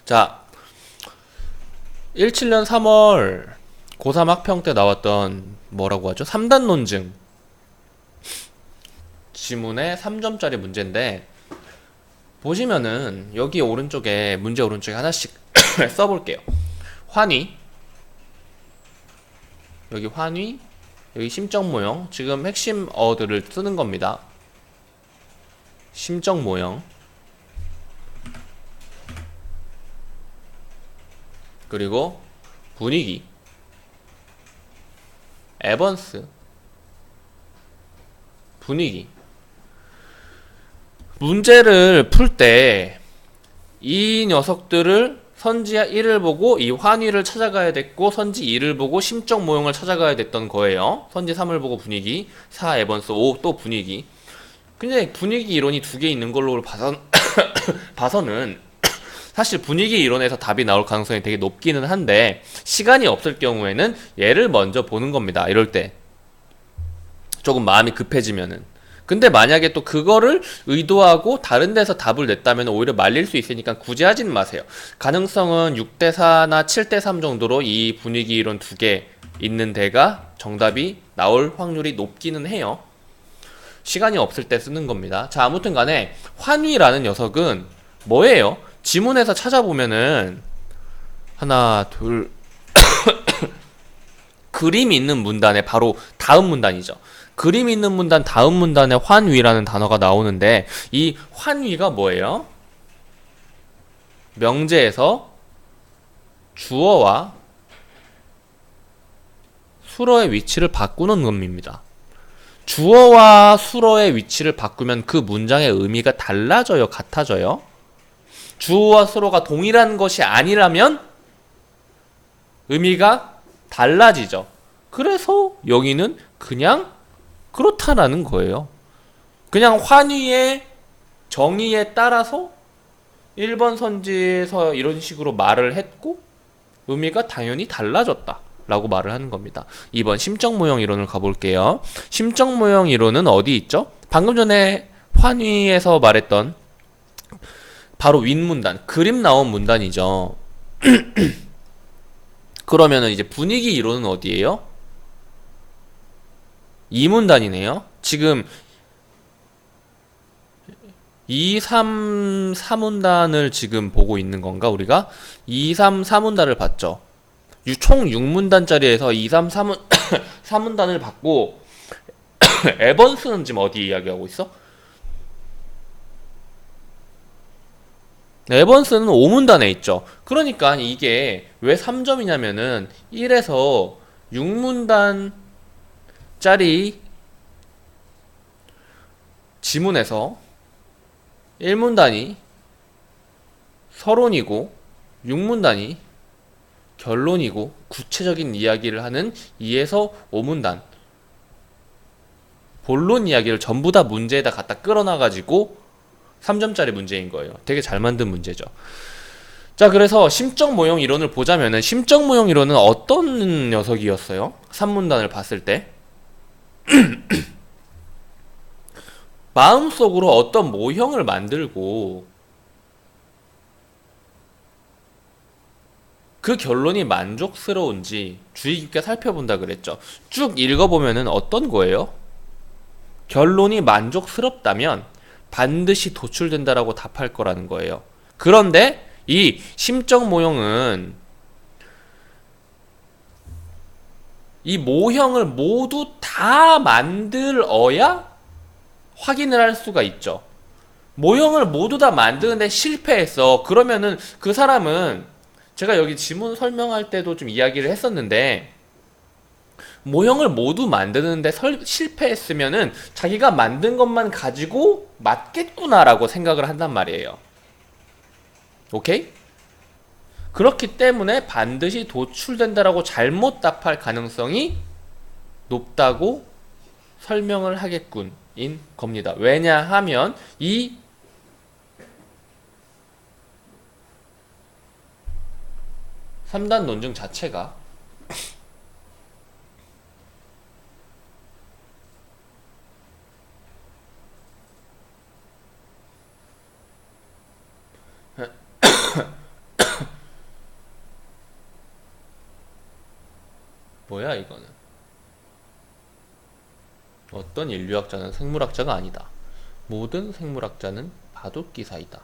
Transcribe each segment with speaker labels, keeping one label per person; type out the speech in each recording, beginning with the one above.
Speaker 1: 자, 17년 3월 고3 학평 때 나왔던 뭐라고 하죠? 3단 논증 지문에 3점짜리 문제인데, 보시면은 여기 오른쪽에 문제 오른쪽에 하나씩 써볼게요. 환위, 여기 환위, 여기 심적 모형. 지금 핵심 어들을 쓰는 겁니다. 심적 모형, 그리고 분위기, 에번스, 분위기. 문제를 풀 때 이 녀석들을 선지 1을 보고 이 환위를 찾아가야 됐고, 선지 2를 보고 심적 모형을 찾아가야 됐던 거예요. 선지 3을 보고 분위기, 4 에번스, 5 또 분위기. 근데 분위기 이론이 두 개 있는 걸로 봐서는 사실 분위기 이론에서 답이 나올 가능성이 되게 높기는 한데, 시간이 없을 경우에는 얘를 먼저 보는 겁니다. 이럴 때 조금 마음이 급해지면은. 근데 만약에 또 그거를 의도하고 다른 데서 답을 냈다면 오히려 말릴 수 있으니까 굳이 하진 마세요. 가능성은 6대4나 7대3 정도로 이 분위기 이론 두 개 있는 데가 정답이 나올 확률이 높기는 해요. 시간이 없을 때 쓰는 겁니다. 자, 아무튼 간에 환위라는 녀석은 뭐예요? 지문에서 찾아보면은 하나, 둘, 그림이 있는 문단에 바로 다음 문단이죠. 그림 있는 문단 다음 문단에 환위라는 단어가 나오는데, 이 환위가 뭐예요? 명제에서 주어와 수어의 위치를 바꾸는 의미입니다. 주어와 수어의 위치를 바꾸면 그 문장의 의미가 달라져요? 같아져요? 주어와 수어가 동일한 것이 아니라면 의미가 달라지죠. 그래서 여기는 그냥 그렇다라는 거예요. 그냥 환위의 정의에 따라서 1번 선지에서 이런 식으로 말을 했고 의미가 당연히 달라졌다 라고 말을 하는 겁니다. 2번 심적 모형 이론을 가볼게요. 심적 모형 이론은 어디 있죠? 방금 전에 환위에서 말했던 바로 윗문단, 그림 나온 문단이죠. 그러면은 이제 분위기 이론은 어디예요? 이 문단이네요. 지금 2, 3, 4문단을 지금 보고 있는 건가 우리가? 2, 3, 4문단을 봤죠. 총 6문단짜리에서 2, 3, 4문, 4문단을 봤고, 에번스는 지금 어디 이야기하고 있어? 에번스는 5문단에 있죠. 그러니까 이게 왜 3점이냐면은 1에서 6문단짜리 지문에서 1문단이 서론이고 6문단이 결론이고 구체적인 이야기를 하는 2에서 5문단 본론 이야기를 전부 다 문제에다 갖다 끌어놔가지고 3점짜리 문제인 거예요. 되게 잘 만든 문제죠. 자, 그래서 심적 모형 이론을 보자면은 심적 모형 이론은 어떤 녀석이었어요? 3문단을 봤을 때 마음속으로 어떤 모형을 만들고 그 결론이 만족스러운지 주의 깊게 살펴본다 그랬죠. 쭉 읽어보면은 어떤 거예요? 결론이 만족스럽다면 반드시 도출된다라고 답할 거라는 거예요. 그런데 이 심적 모형은 이 모형을 모두 다 만들어야 확인을 할 수가 있죠. 모형을 모두 다 만드는데 실패했어. 그러면은 그 사람은, 제가 여기 지문 설명할 때도 좀 이야기를 했었는데, 모형을 모두 만드는데 실패했으면은 자기가 만든 것만 가지고 맞겠구나라고 생각을 한단 말이에요. 오케이? 그렇기 때문에 반드시 도출된다라고 잘못 답할 가능성이 높다고 설명을 하겠군인 겁니다. 왜냐하면 이 3단 논증 자체가 뭐야 이거는. 어떤 인류학자는 생물학자가 아니다. 모든 생물학자는 바둑기사이다.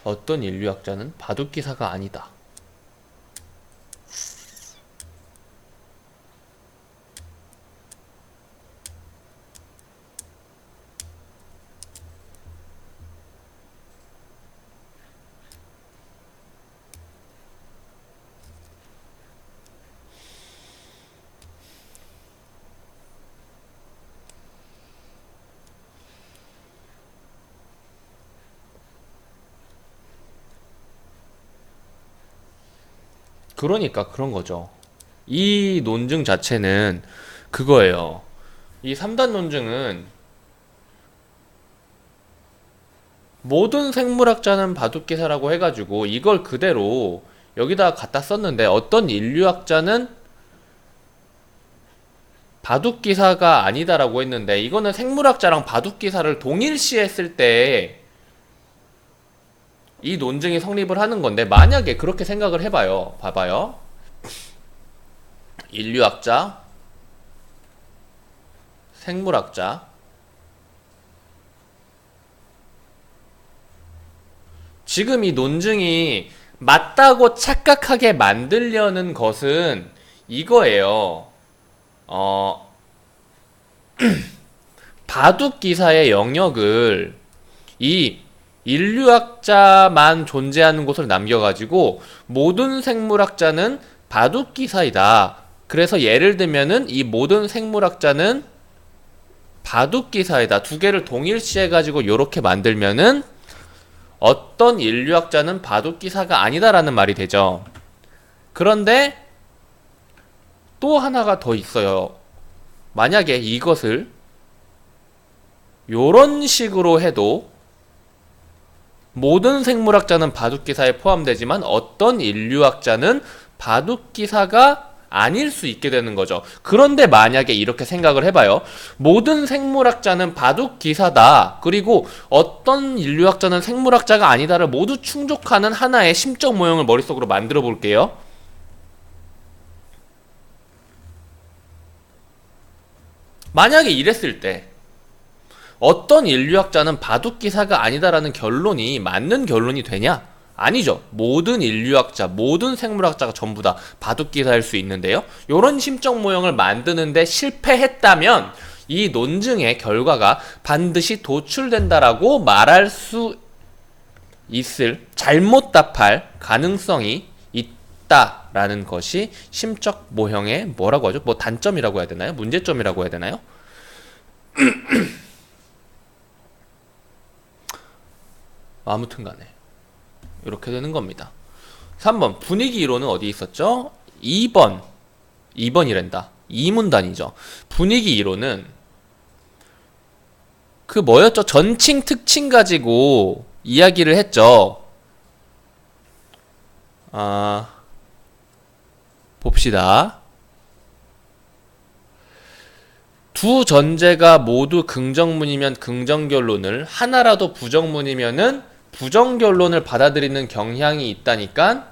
Speaker 1: 어떤 인류학자는 바둑기사가 아니다. 그러니까 그런 거죠. 이 논증 자체는 그거예요. 이 3단 논증은 모든 생물학자는 바둑기사라고 해가지고 이걸 그대로 여기다가 갖다 썼는데 어떤 인류학자는 바둑기사가 아니다라고 했는데 이거는 생물학자랑 바둑기사를 동일시했을 때 이 논증이 성립을 하는 건데 만약에 그렇게 생각을 해봐요. 봐봐요. 인류학자, 생물학자. 지금 이 논증이 맞다고 착각하게 만들려는 것은 이거예요. 바둑 기사의 영역을 이 인류학자만 존재하는 곳을 남겨가지고 모든 생물학자는 바둑 기사이다. 그래서 예를 들면은 이 모든 생물학자는 바둑 기사이다. 두 개를 동일시해가지고 요렇게 만들면은 어떤 인류학자는 바둑 기사가 아니다라는 말이 되죠. 그런데 또 하나가 더 있어요. 만약에 이것을 요런 식으로 해도 모든 생물학자는 바둑기사에 포함되지만 어떤 인류학자는 바둑기사가 아닐 수 있게 되는 거죠. 그런데 만약에 이렇게 생각을 해봐요. 모든 생물학자는 바둑기사다. 그리고 어떤 인류학자는 생물학자가 아니다를 모두 충족하는 하나의 심적 모형을 머릿속으로 만들어 볼게요. 만약에 이랬을 때 어떤 인류학자는 바둑기사가 아니다라는 결론이 맞는 결론이 되냐? 아니죠. 모든 인류학자, 모든 생물학자가 전부 다 바둑기사일 수 있는데요. 이런 심적 모형을 만드는데 실패했다면 이 논증의 결과가 반드시 도출된다라고 말할 수 있을, 잘못 답할 가능성이 있다라는 것이 심적 모형의 뭐라고 하죠? 뭐 단점이라고 해야 되나요? 문제점이라고 해야 되나요? 아무튼 간에 이렇게 되는 겁니다. 3번 분위기 이론은 어디 있었죠? 2번이란다. 이문단이죠. 분위기 이론은 그 뭐였죠? 전칭 특칭 가지고 이야기를 했죠. 봅시다. 두 전제가 모두 긍정문이면 긍정결론을, 하나라도 부정문이면은 부정결론을 받아들이는 경향이 있다니까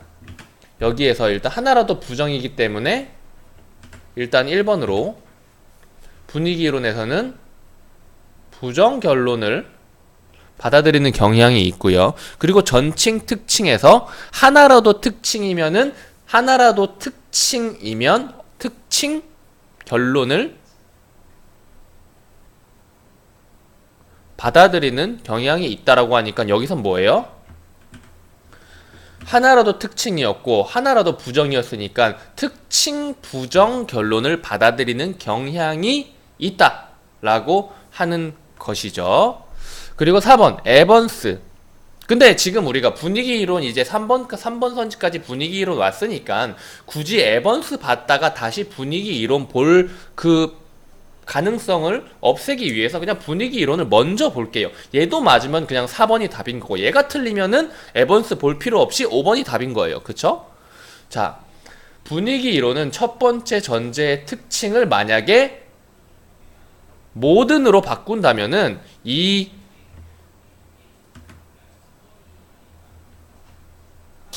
Speaker 1: 여기에서 일단 하나라도 부정이기 때문에 일단 1번으로 분위기 이론에서는 부정결론을 받아들이는 경향이 있고요. 그리고 전칭 특칭에서 하나라도 특칭이면은 하나라도 특칭이면 특칭 결론을 받아들이는 경향이 있다라고 하니까 여기선 뭐예요? 하나라도 특칭이었고 하나라도 부정이었으니까 특칭 부정 결론을 받아들이는 경향이 있다라고 하는 것이죠. 그리고 4번 에번스. 근데 지금 우리가 분위기 이론 이제 3번 선지까지 분위기 이론 왔으니까 굳이 에번스 봤다가 다시 분위기 이론 볼 그 가능성을 없애기 위해서 그냥 분위기 이론을 먼저 볼게요. 얘도 맞으면 그냥 4번이 답인 거고 얘가 틀리면은 에번스 볼 필요 없이 5번이 답인 거예요. 그쵸? 자, 분위기 이론은 첫 번째 전제의 특징을 만약에 모든으로 바꾼다면은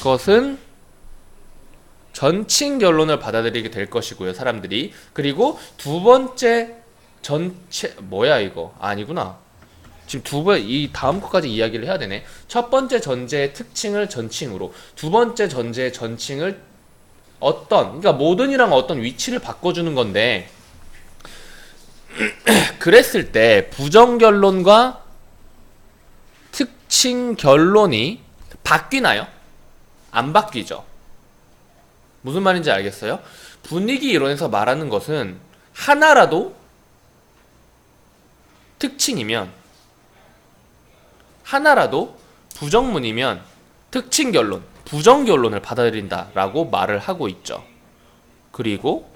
Speaker 1: 이것은 전칭 결론을 받아들이게 될 것이고요, 사람들이. 그리고 두 번째 전체 뭐야 이거? 아니구나. 지금 이 다음 것까지 이야기를 해야 되네. 첫 번째 전제의 특칭을 전칭으로, 두 번째 전제의 전칭을 그러니까 모든이랑 어떤 위치를 바꿔주는 건데, 그랬을 때 부정결론과 특칭 결론이 바뀌나요? 안 바뀌죠. 무슨 말인지 알겠어요? 분위기 이론에서 말하는 것은 하나라도 특칭이면, 하나라도 부정문이면 특칭 결론, 부정 결론을 받아들인다라고 말을 하고 있죠. 그리고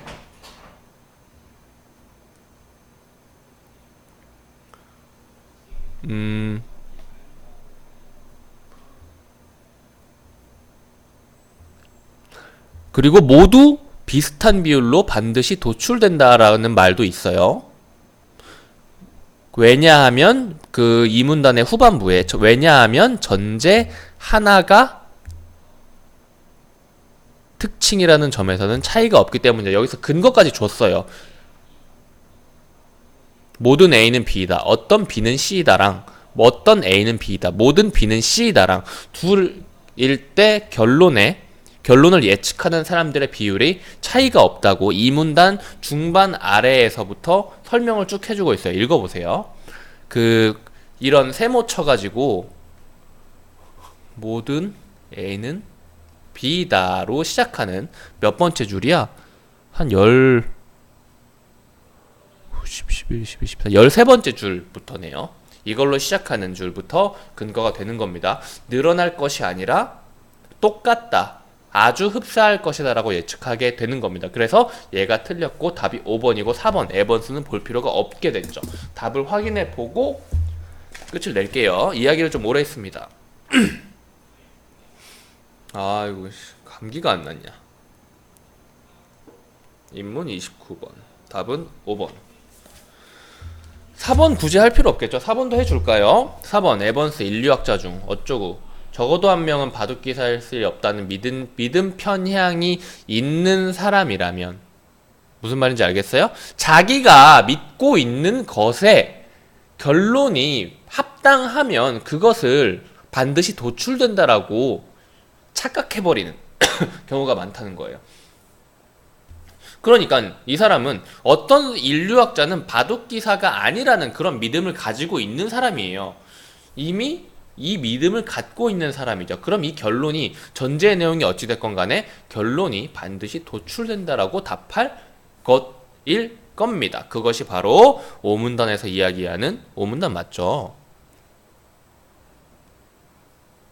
Speaker 1: 그리고 모두 비슷한 비율로 반드시 도출된다라는 말도 있어요. 왜냐하면 그 이 문단의 후반부에 왜냐하면 전제 하나가 특칭이라는 점에서는 차이가 없기 때문이다. 여기서 근거까지 줬어요. 모든 A는 B이다. 어떤 B는 C이다랑 어떤 A는 B이다. 모든 B는 C이다랑 둘일 때 결론을 예측하는 사람들의 비율이 차이가 없다고 이 문단 중반 아래에서부터 설명을 쭉 해주고 있어요. 읽어보세요. 이런 세모 쳐가지고 모든 A는 B다로 시작하는 몇 번째 줄이야? 한 13번째 줄부터네요. 이걸로 시작하는 줄부터 근거가 되는 겁니다. 늘어날 것이 아니라 똑같다. 아주 흡사할 것이다 라고 예측하게 되는 겁니다. 그래서 얘가 틀렸고 답이 5번이고 4번 에번스는 볼 필요가 없게 됐죠. 답을 확인해 보고 끝을 낼게요. 이야기를 좀 오래 했습니다. 아이고 감기가 안 났냐. 인문 29번 답은 5번. 4번 굳이 할 필요 없겠죠. 4번도 해줄까요? 4번 에번스 인류학자 중 어쩌고 적어도 한 명은 바둑기사일 수 없다는 믿음 편향이 있는 사람이라면, 무슨 말인지 알겠어요? 자기가 믿고 있는 것에 결론이 합당하면 그것을 반드시 도출된다라고 착각해버리는 경우가 많다는 거예요. 그러니까 이 사람은, 어떤 인류학자는 바둑기사가 아니라는 그런 믿음을 가지고 있는 사람이에요. 이미 이 믿음을 갖고 있는 사람이죠. 그럼 이 결론이, 전제의 내용이 어찌됐건 간에 결론이 반드시 도출된다라고 답할 것일 겁니다. 그것이 바로 오문단에서 이야기하는, 오문단 맞죠?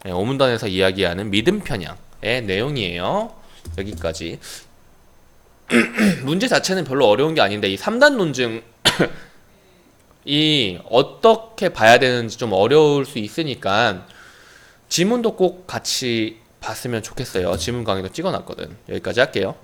Speaker 1: 네, 오문단에서 이야기하는 믿음 편향의 내용이에요. 여기까지. 문제 자체는 별로 어려운 게 아닌데 이 3단 논증 이 어떻게 봐야 되는지 좀 어려울 수 있으니까 지문도 꼭 같이 봤으면 좋겠어요. 지문 강의도 찍어놨거든. 여기까지 할게요.